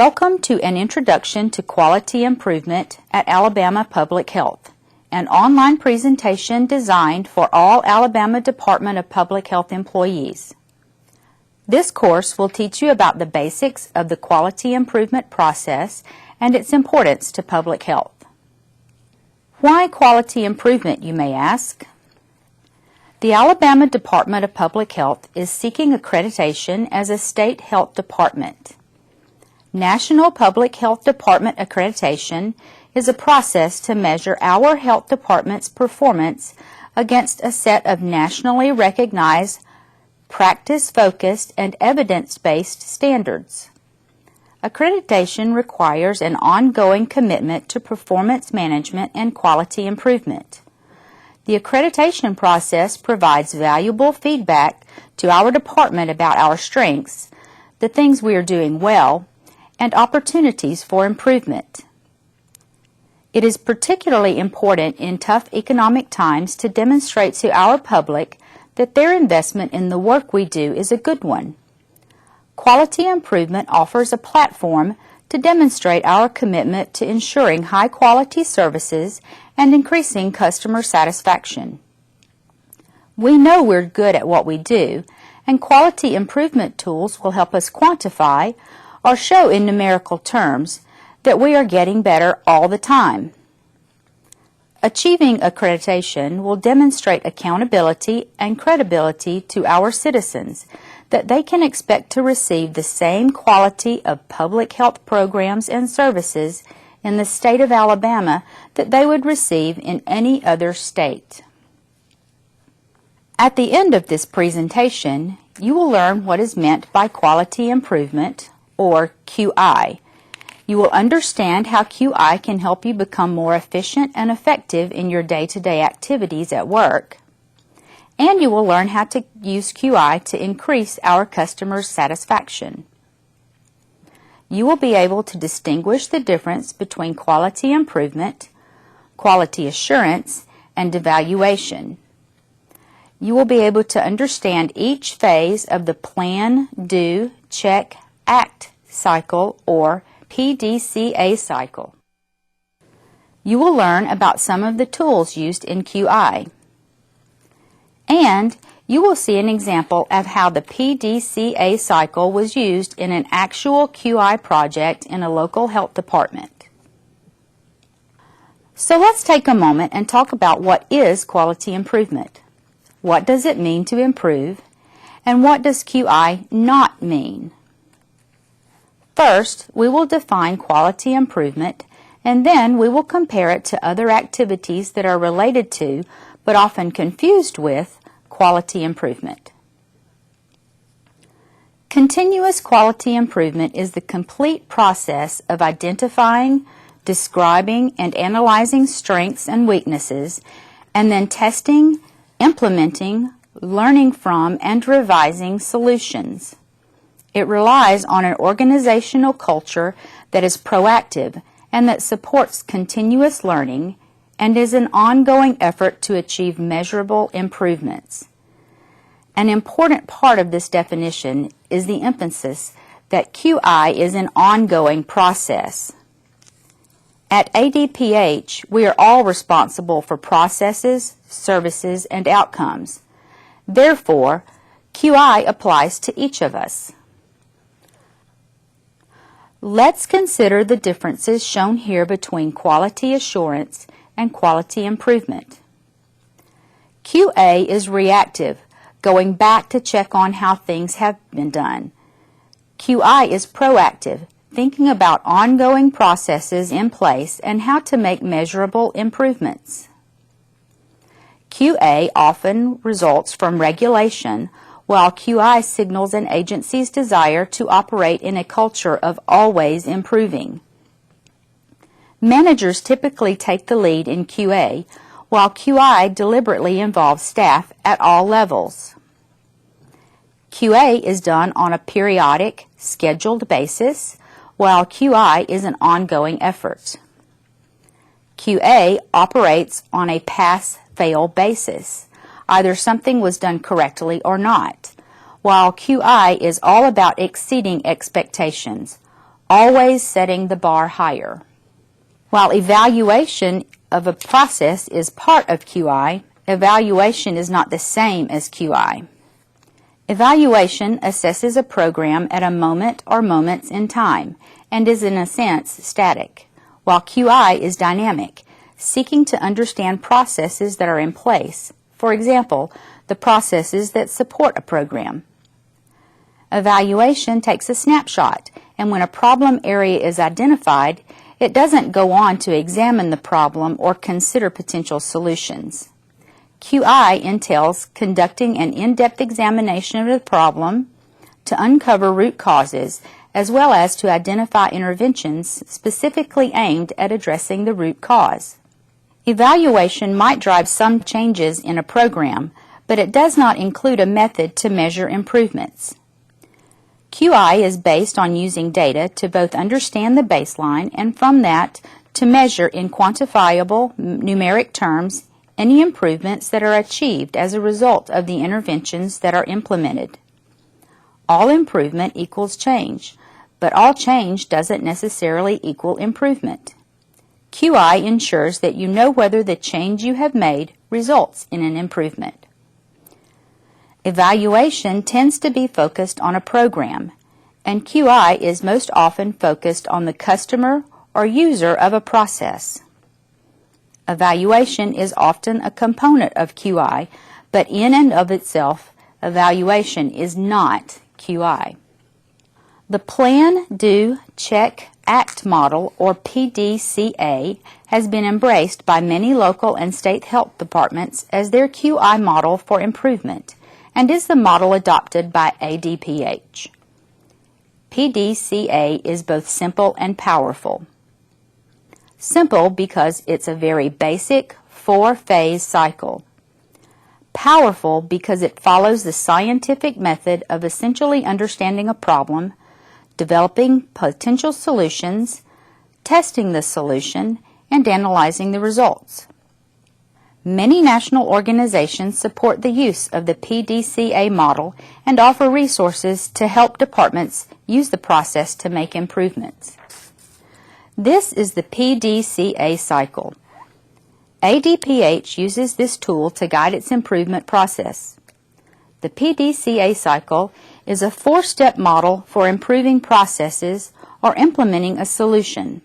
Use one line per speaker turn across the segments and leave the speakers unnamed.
Welcome to an Introduction to Quality Improvement at Alabama Public Health, an online presentation designed for all Alabama Department of Public Health employees. This course will teach you about the basics of the quality improvement process and its importance to public health. Why quality improvement, you may ask? The Alabama Department of Public Health is seeking accreditation as a state health department. National Public Health Department accreditation is a process to measure our health department's performance against a set of nationally recognized, practice-focused, and evidence-based standards. Accreditation requires an ongoing commitment to performance management and quality improvement. The accreditation process provides valuable feedback to our department about our strengths, the things we are doing well, and opportunities for improvement. It is particularly important in tough economic times to demonstrate to our public that their investment in the work we do is a good one. Quality improvement offers a platform to demonstrate our commitment to ensuring high-quality services and increasing customer satisfaction. We know we're good at what we do, and quality improvement tools will help us quantify or show in numerical terms that we are getting better all the time. Achieving accreditation will demonstrate accountability and credibility to our citizens that they can expect to receive the same quality of public health programs and services in the state of Alabama that they would receive in any other state. At the end of this presentation, you will learn what is meant by quality improvement, or QI. You will understand how QI can help you become more efficient and effective in your day-to-day activities at work. And you will learn how to use QI to increase our customers' satisfaction. You will be able to distinguish the difference between quality improvement, quality assurance, and evaluation. You will be able to understand each phase of the plan, do, check, act cycle, or PDCA cycle. You will learn about some of the tools used in QI. And you will see an example of how the PDCA cycle was used in an actual QI project in a local health department. So let's take a moment and talk about what is quality improvement. What does it mean to improve? And what does QI not mean? First, we will define quality improvement, and then we will compare it to other activities that are related to, but often confused with, quality improvement. Continuous quality improvement is the complete process of identifying, describing, and analyzing strengths and weaknesses, and then testing, implementing, learning from, and revising solutions. It relies on an organizational culture that is proactive and that supports continuous learning and is an ongoing effort to achieve measurable improvements. An important part of this definition is the emphasis that QI is an ongoing process. At ADPH, we are all responsible for processes, services, and outcomes. Therefore, QI applies to each of us. Let's consider the differences shown here between quality assurance and quality improvement. QA is reactive, going back to check on how things have been done. QI is proactive, thinking about ongoing processes in place and how to make measurable improvements. QA often results from regulation, while QI signals an agency's desire to operate in a culture of always improving. Managers typically take the lead in QA, while QI deliberately involves staff at all levels. QA is done on a periodic, scheduled basis, while QI is an ongoing effort. QA operates on a pass-fail basis. Either something was done correctly or not, while QI is all about exceeding expectations, always setting the bar higher. While evaluation of a process is part of QI, evaluation is not the same as QI. Evaluation assesses a program at a moment or moments in time and is in a sense static, while QI is dynamic, seeking to understand processes that are in place, for example, the processes that support a program. Evaluation takes a snapshot, and when a problem area is identified, it doesn't go on to examine the problem or consider potential solutions. QI entails conducting an in-depth examination of the problem to uncover root causes, as well as to identify interventions specifically aimed at addressing the root cause. Evaluation might drive some changes in a program, but it does not include a method to measure improvements. QI is based on using data to both understand the baseline and from that to measure in quantifiable numeric terms any improvements that are achieved as a result of the interventions that are implemented. All improvement equals change, but all change doesn't necessarily equal improvement. QI ensures that you know whether the change you have made results in an improvement. Evaluation tends to be focused on a program, and QI is most often focused on the customer or user of a process. Evaluation is often a component of QI, but in and of itself, evaluation is not QI. The Plan, Do, Check, Act model, or PDCA, has been embraced by many local and state health departments as their QI model for improvement, and is the model adopted by ADPH. PDCA is both simple and powerful. Simple because it's a very basic 4-phase cycle. Powerful because it follows the scientific method of essentially understanding a problem, developing potential solutions, testing the solution, and analyzing the results. Many national organizations support the use of the PDCA model and offer resources to help departments use the process to make improvements. This is the PDCA cycle. ADPH uses this tool to guide its improvement process. The PDCA cycle is a 4-step model for improving processes or implementing a solution.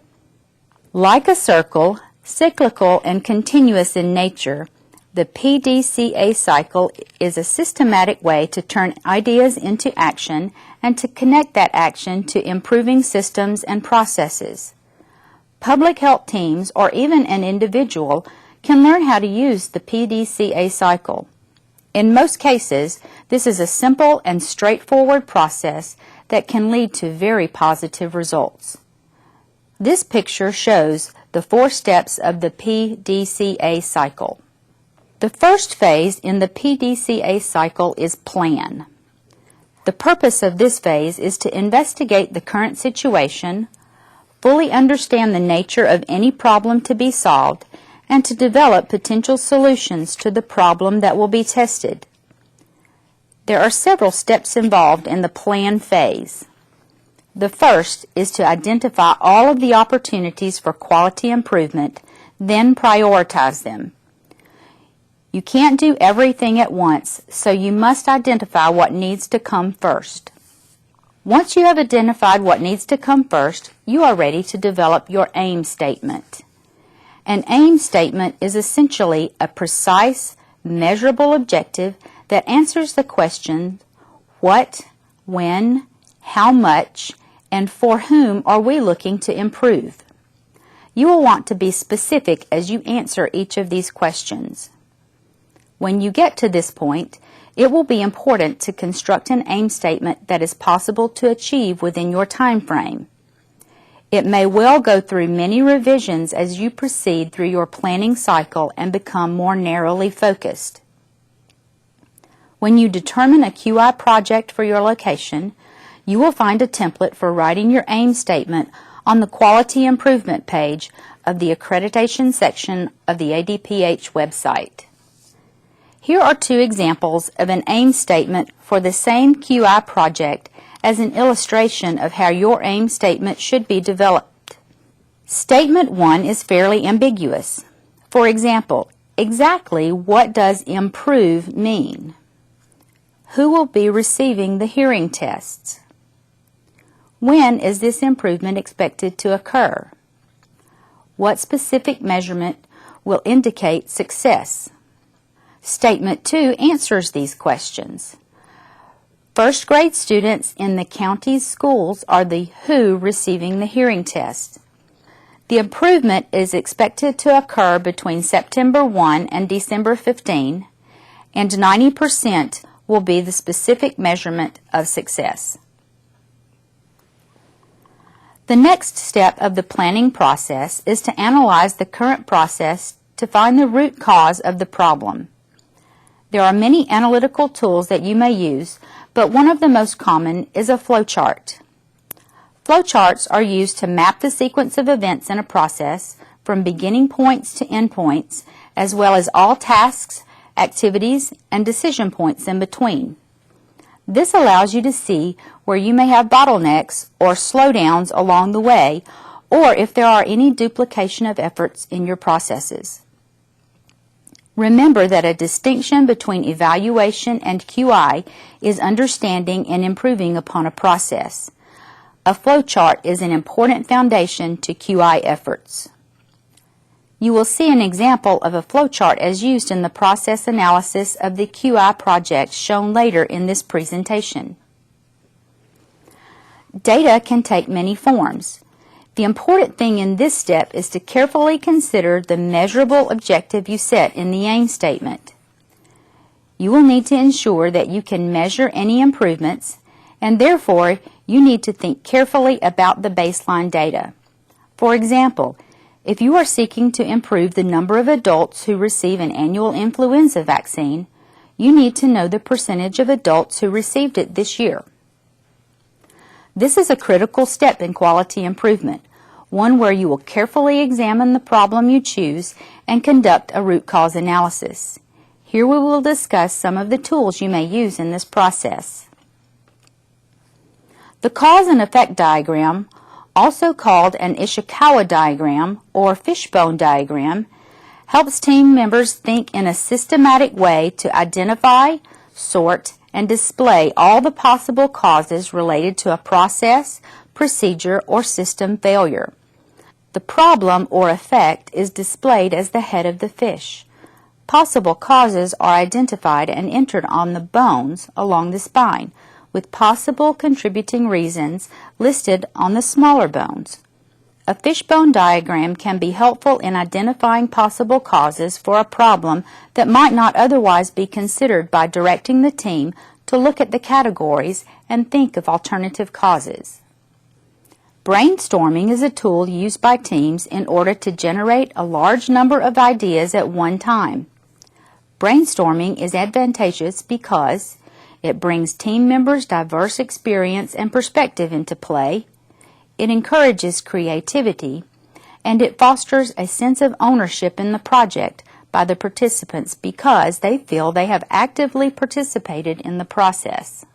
Like a circle, cyclical and continuous in nature, the PDCA cycle is a systematic way to turn ideas into action and to connect that action to improving systems and processes. Public health teams or even an individual can learn how to use the PDCA cycle. In most cases, this is a simple and straightforward process that can lead to very positive results. This picture shows the 4 steps of the PDCA cycle. The first phase in the PDCA cycle is plan. The purpose of this phase is to investigate the current situation, fully understand the nature of any problem to be solved, and to develop potential solutions to the problem that will be tested. There are several steps involved in the plan phase. The first is to identify all of the opportunities for quality improvement, then prioritize them. You can't do everything at once, so you must identify what needs to come first. Once you have identified what needs to come first, you are ready to develop your aim statement. An aim statement is essentially a precise, measurable objective that answers the question, what, when, how much, and for whom are we looking to improve? You will want to be specific as you answer each of these questions. When you get to this point, it will be important to construct an aim statement that is possible to achieve within your time frame. It may well go through many revisions as you proceed through your planning cycle and become more narrowly focused. When you determine a QI project for your location, you will find a template for writing your aim statement on the Quality Improvement page of the Accreditation section of the ADPH website. Here are 2 examples of an aim statement for the same QI project as an illustration of how your aim statement should be developed. Statement 1 is fairly ambiguous. For example, exactly what does improve mean? Who will be receiving the hearing tests? When is this improvement expected to occur? What specific measurement will indicate success? Statement 2 answers these questions. First grade students in the county's schools are the who receiving the hearing test. The improvement is expected to occur between September 1 and December 15, and 90% will be the specific measurement of success. The next step of the planning process is to analyze the current process to find the root cause of the problem. There are many analytical tools that you may use, but one of the most common is a flowchart. Flowcharts are used to map the sequence of events in a process from beginning points to end points, as well as all tasks, activities, and decision points in between. This allows you to see where you may have bottlenecks or slowdowns along the way, or if there are any duplication of efforts in your processes. Remember that a distinction between evaluation and QI is understanding and improving upon a process. A flowchart is an important foundation to QI efforts. You will see an example of a flowchart as used in the process analysis of the QI project shown later in this presentation. Data can take many forms. The important thing in this step is to carefully consider the measurable objective you set in the aim statement. You will need to ensure that you can measure any improvements, and therefore you need to think carefully about the baseline data. For example, if you are seeking to improve the number of adults who receive an annual influenza vaccine, you need to know the percentage of adults who received it this year. This is a critical step in quality improvement, one where you will carefully examine the problem you choose and conduct a root cause analysis. Here we will discuss some of the tools you may use in this process. The cause and effect diagram, also called an Ishikawa diagram or fishbone diagram, helps team members think in a systematic way to identify, sort, and display all the possible causes related to a process, procedure, or system failure. The problem or effect is displayed as the head of the fish. Possible causes are identified and entered on the bones along the spine, with possible contributing reasons listed on the smaller bones. A fishbone diagram can be helpful in identifying possible causes for a problem that might not otherwise be considered by directing the team to look at the categories and think of alternative causes. Brainstorming is a tool used by teams in order to generate a large number of ideas at one time. Brainstorming is advantageous because it brings team members' diverse experience and perspective into play, it encourages creativity, and it fosters a sense of ownership in the project by the participants because they feel they have actively participated in the process.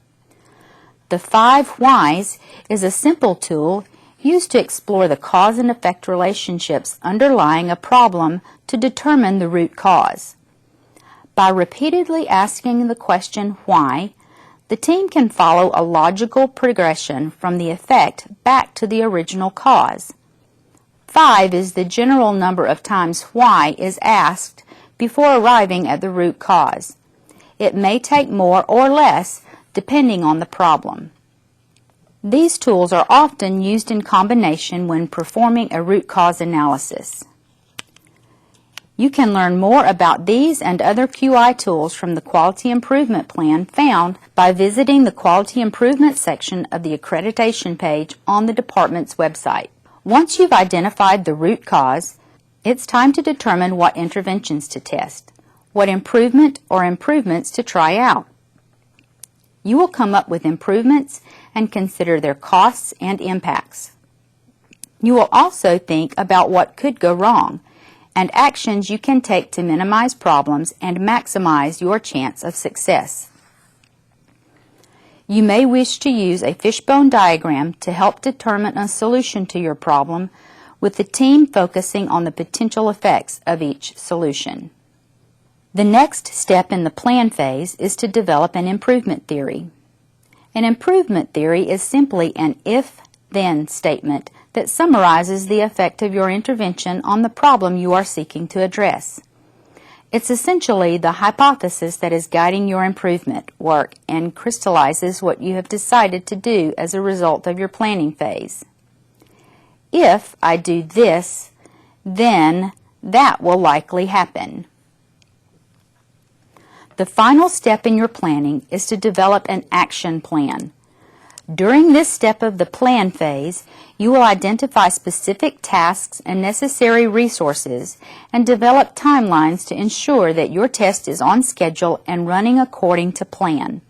The 5 whys is a simple tool used to explore the cause and effect relationships underlying a problem to determine the root cause. By repeatedly asking the question why, the team can follow a logical progression from the effect back to the original cause. 5 is the general number of times why is asked before arriving at the root cause. It may take more or less depending on the problem. These tools are often used in combination when performing a root cause analysis. You can learn more about these and other QI tools from the Quality Improvement Plan found by visiting the Quality Improvement section of the accreditation page on the department's website. Once you've identified the root cause, it's time to determine what interventions to test, what improvement or improvements to try out. You will come up with improvements and consider their costs and impacts. You will also think about what could go wrong and actions you can take to minimize problems and maximize your chance of success. You may wish to use a fishbone diagram to help determine a solution to your problem, with the team focusing on the potential effects of each solution. The next step in the plan phase is to develop an improvement theory. An improvement theory is simply an if-then statement that summarizes the effect of your intervention on the problem you are seeking to address. It's essentially the hypothesis that is guiding your improvement work and crystallizes what you have decided to do as a result of your planning phase. If I do this, then that will likely happen. The final step in your planning is to develop an action plan. During this step of the plan phase, you will identify specific tasks and necessary resources and develop timelines to ensure that your test is on schedule and running according to plan.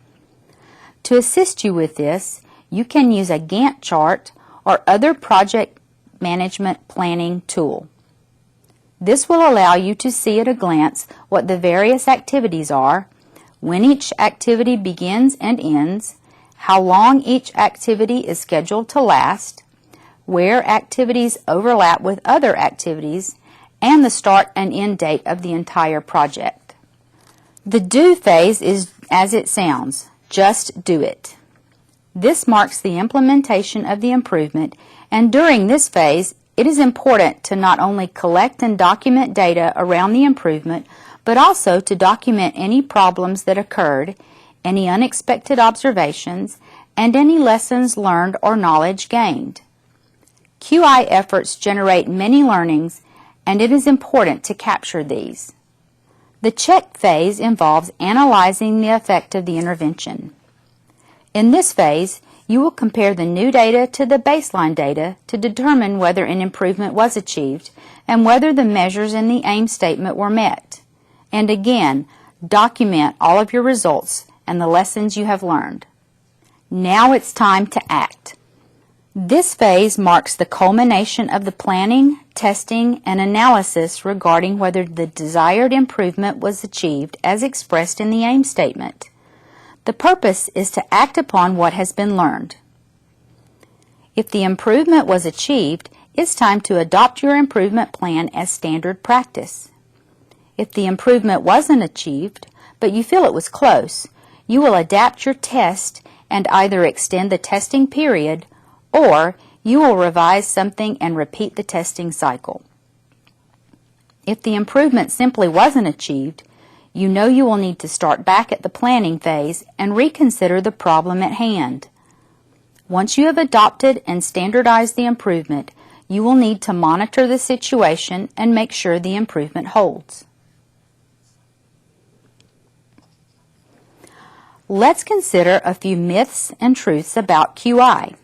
To assist you with this, you can use a Gantt chart or other project management planning tool. This will allow you to see at a glance what the various activities are, when each activity begins and ends, how long each activity is scheduled to last, where activities overlap with other activities, and the start and end date of the entire project. The do phase is as it sounds, just do it. This marks the implementation of the improvement, and during this phase, it is important to not only collect and document data around the improvement, but also to document any problems that occurred, any unexpected observations, and any lessons learned or knowledge gained. QI efforts generate many learnings, and it is important to capture these. The check phase involves analyzing the effect of the intervention. In this phase, you will compare the new data to the baseline data to determine whether an improvement was achieved and whether the measures in the aim statement were met. And again, document all of your results and the lessons you have learned. Now it's time to act. This phase marks the culmination of the planning, testing, and analysis regarding whether the desired improvement was achieved as expressed in the aim statement. The purpose is to act upon what has been learned. If the improvement was achieved, it's time to adopt your improvement plan as standard practice. If the improvement wasn't achieved, but you feel it was close, you will adapt your test and either extend the testing period or you will revise something and repeat the testing cycle. If the improvement simply wasn't achieved, you know you will need to start back at the planning phase and reconsider the problem at hand. Once you have adopted and standardized the improvement, you will need to monitor the situation and make sure the improvement holds. Let's consider a few myths and truths about QI.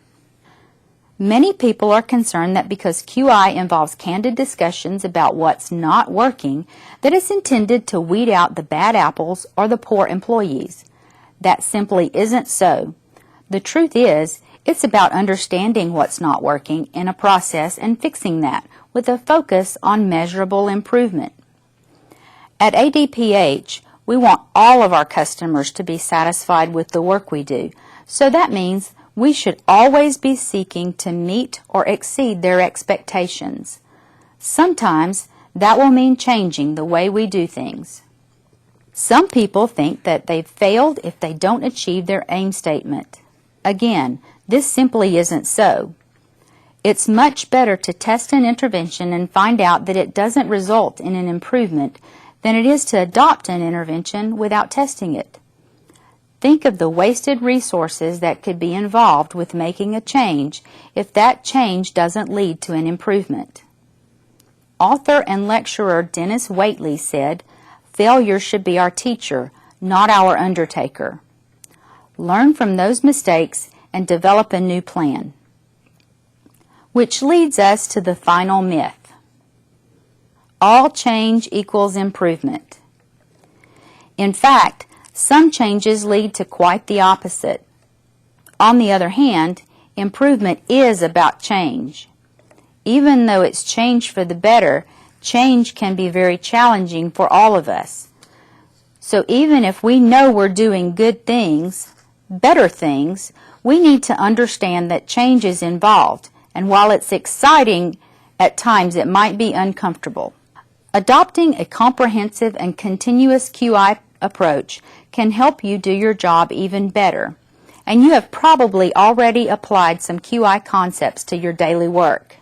Many people are concerned that because QI involves candid discussions about what's not working, that it's intended to weed out the bad apples or the poor employees. That simply isn't so. The truth is, it's about understanding what's not working in a process and fixing that with a focus on measurable improvement. At ADPH, we want all of our customers to be satisfied with the work we do, so that means we should always be seeking to meet or exceed their expectations. Sometimes that will mean changing the way we do things. Some people think that they've failed if they don't achieve their aim statement. Again, this simply isn't so. It's much better to test an intervention and find out that it doesn't result in an improvement than it is to adopt an intervention without testing it. Think of the wasted resources that could be involved with making a change if that change doesn't lead to an improvement. Author and lecturer Dennis Waitley said, "Failure should be our teacher, not our undertaker." Learn from those mistakes and develop a new plan. Which leads us to the final myth. All change equals improvement. In fact, some changes lead to quite the opposite. On the other hand, improvement is about change. Even though it's change for the better, change can be very challenging for all of us. So even if we know we're doing good things, better things, we need to understand that change is involved, and while it's exciting, at times it might be uncomfortable. Adopting a comprehensive and continuous QI approach can help you do your job even better, and you have probably already applied some QI concepts to your daily work.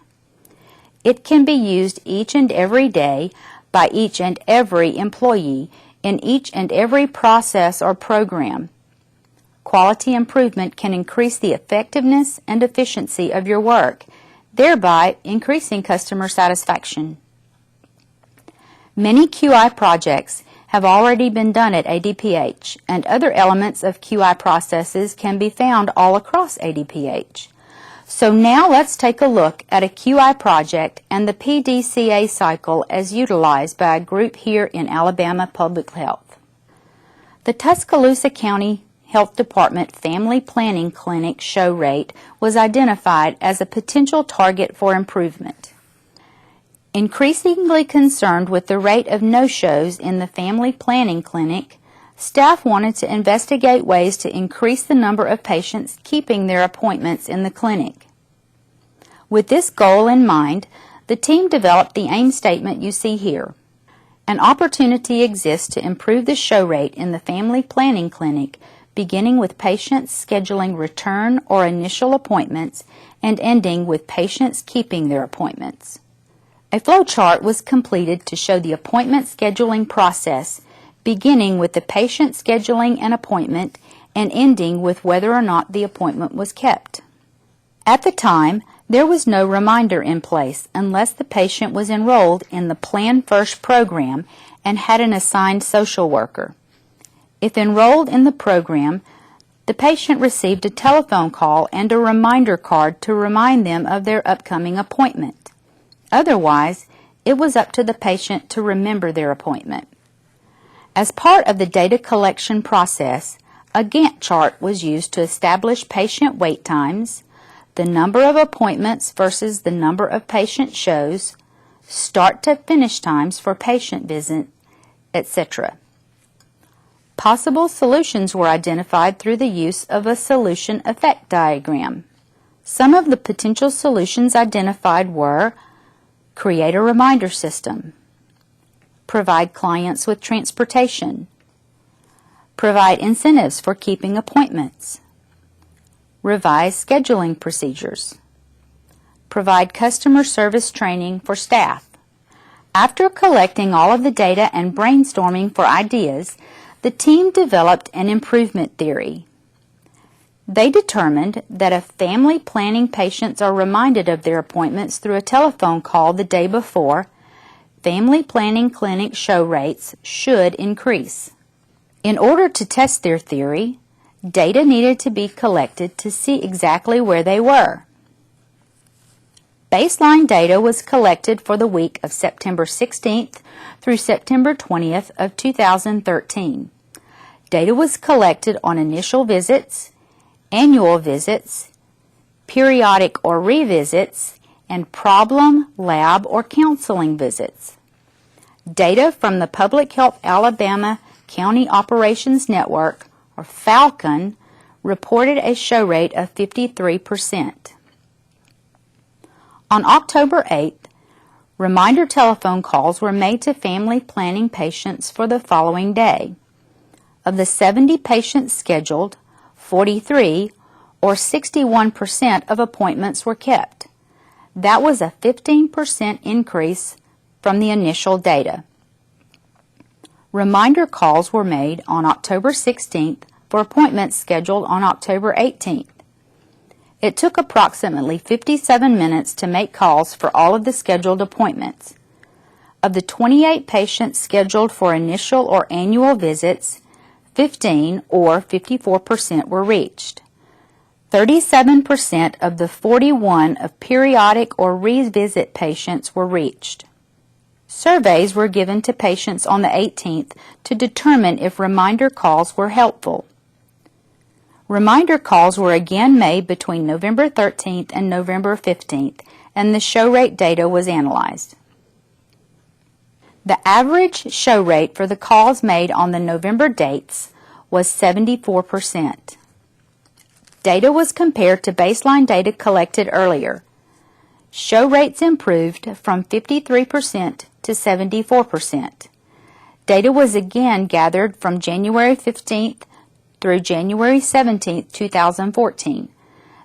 It can be used each and every day by each and every employee in each and every process or program. Quality improvement can increase the effectiveness and efficiency of your work, thereby increasing customer satisfaction. Many QI projects have already been done at ADPH, and other elements of QI processes can be found all across ADPH. So now let's take a look at a QI project and the PDCA cycle as utilized by a group here in Alabama Public Health. The Tuscaloosa County Health Department Family Planning Clinic show rate was identified as a potential target for improvement. Increasingly concerned with the rate of no-shows in the family planning clinic, staff wanted to investigate ways to increase the number of patients keeping their appointments in the clinic. With this goal in mind, the team developed the aim statement you see here. An opportunity exists to improve the show rate in the family planning clinic, beginning with patients scheduling return or initial appointments and ending with patients keeping their appointments. A flow chart was completed to show the appointment scheduling process, beginning with the patient scheduling an appointment and ending with whether or not the appointment was kept. At the time, there was no reminder in place unless the patient was enrolled in the Plan First program and had an assigned social worker. If enrolled in the program, the patient received a telephone call and a reminder card to remind them of their upcoming appointment. Otherwise, it was up to the patient to remember their appointment. As part of the data collection process, a Gantt chart was used to establish patient wait times, the number of appointments versus the number of patient shows, start to finish times for patient visit, etc. Possible solutions were identified through the use of a solution effect diagram. Some of the potential solutions identified were: create a reminder system, provide clients with transportation, provide incentives for keeping appointments, revise scheduling procedures, provide customer service training for staff. After collecting all of the data and brainstorming for ideas, the team developed an improvement theory. They determined that if family planning patients are reminded of their appointments through a telephone call the day before, family planning clinic show rates should increase. In order to test their theory, data needed to be collected to see exactly where they were. Baseline data was collected for the week of September 16th through September 20th of 2013. Data was collected on initial visits, annual visits, periodic or revisits, and problem, lab, or counseling visits. Data from the Public Health Alabama County Operations Network, or Falcon, reported a show rate of 53%. On October 8th, reminder telephone calls were made to family planning patients for the following day. Of the 70 patients scheduled, 43, or 61% of appointments were kept. That was a 15% increase from the initial data. Reminder calls were made on October 16th for appointments scheduled on October 18th. It took approximately 57 minutes to make calls for all of the scheduled appointments. Of the 28 patients scheduled for initial or annual visits, 15 or 54% were reached. 37% of the 41 of periodic or revisit patients were reached. Surveys were given to patients on the 18th to determine if reminder calls were helpful. Reminder calls were again made between November 13th and November 15th, and the show rate data was analyzed. The average show rate for the calls made on the November dates was 74%. Data was compared to baseline data collected earlier. Show rates improved from 53% to 74%. Data was again gathered from January 15th through January 17th, 2014.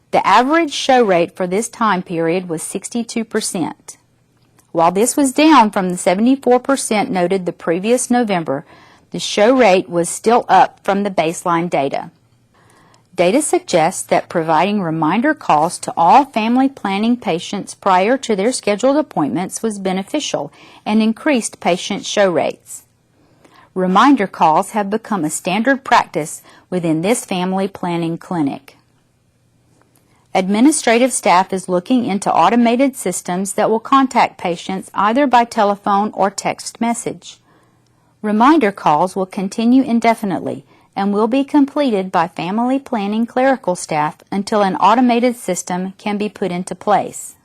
The average show rate for this time period was 62%. While this was down from the 74% noted the previous November, the show rate was still up from the baseline data. Data suggests that providing reminder calls to all family planning patients prior to their scheduled appointments was beneficial and increased patient show rates. Reminder calls have become a standard practice within this family planning clinic. Administrative staff is looking into automated systems that will contact patients either by telephone or text message. Reminder calls will continue indefinitely and will be completed by family planning clerical staff until an automated system can be put into place.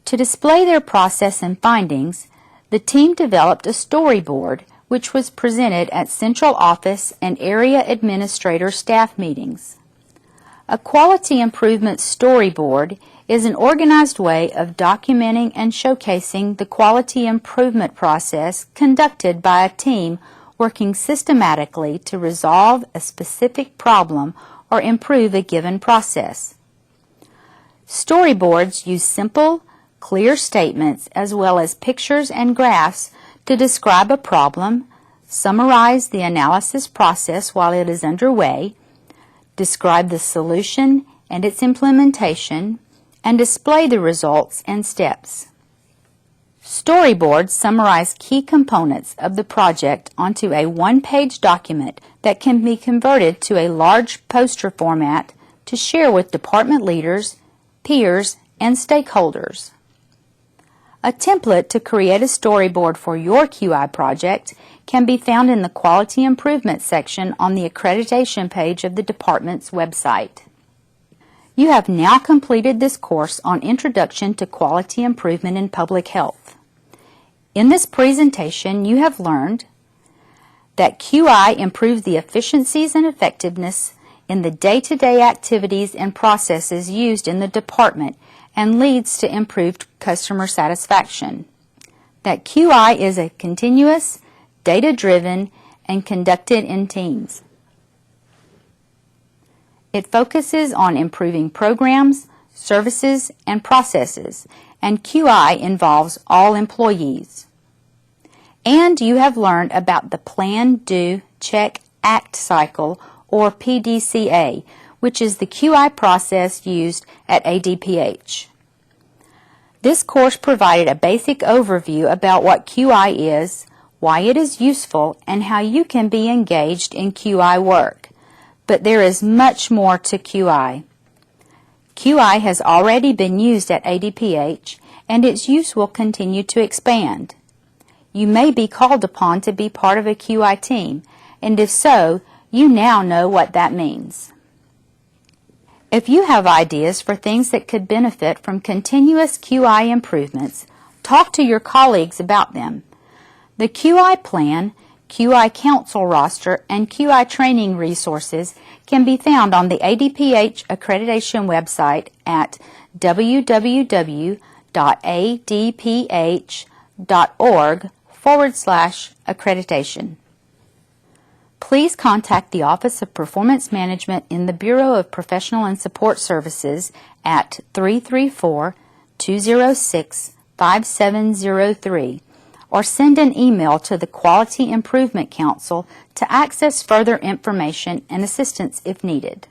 To display their process and findings, the team developed a storyboard which was presented at central office and area administrator staff meetings. A quality improvement storyboard is an organized way of documenting and showcasing the quality improvement process conducted by a team working systematically to resolve a specific problem or improve a given process. Storyboards use simple, clear statements as well as pictures and graphs to describe a problem, summarize the analysis process while it is underway, describe the solution and its implementation, and display the results and steps. Storyboards summarize key components of the project onto a one-page document that can be converted to a large poster format to share with department leaders, peers, and stakeholders. A template to create a storyboard for your QI project can be found in the Quality Improvement section on the accreditation page of the department's website. You have now completed this course on Introduction to Quality Improvement in Public Health. In this presentation, you have learned that QI improves the efficiencies and effectiveness in the day-to-day activities and processes used in the department and leads to improved customer satisfaction. That QI is a continuous, data-driven, and conducted in teams. It focuses on improving programs, services, and processes, and QI involves all employees. And you have learned about the Plan, Do, Check, Act cycle, or PDCA, which is the QI process used at ADPH. This course provided a basic overview about what QI is, why it is useful, and how you can be engaged in QI work. But there is much more to QI. QI has already been used at ADPH, and its use will continue to expand. You may be called upon to be part of a QI team, and if so, you now know what that means. If you have ideas for things that could benefit from continuous QI improvements, talk to your colleagues about them. The QI plan, QI Council roster, and QI training resources can be found on the ADPH accreditation website at www.adph.org/accreditation. Please contact the Office of Performance Management in the Bureau of Professional and Support Services at 334-206-5703 or send an email to the Quality Improvement Council to access further information and assistance if needed.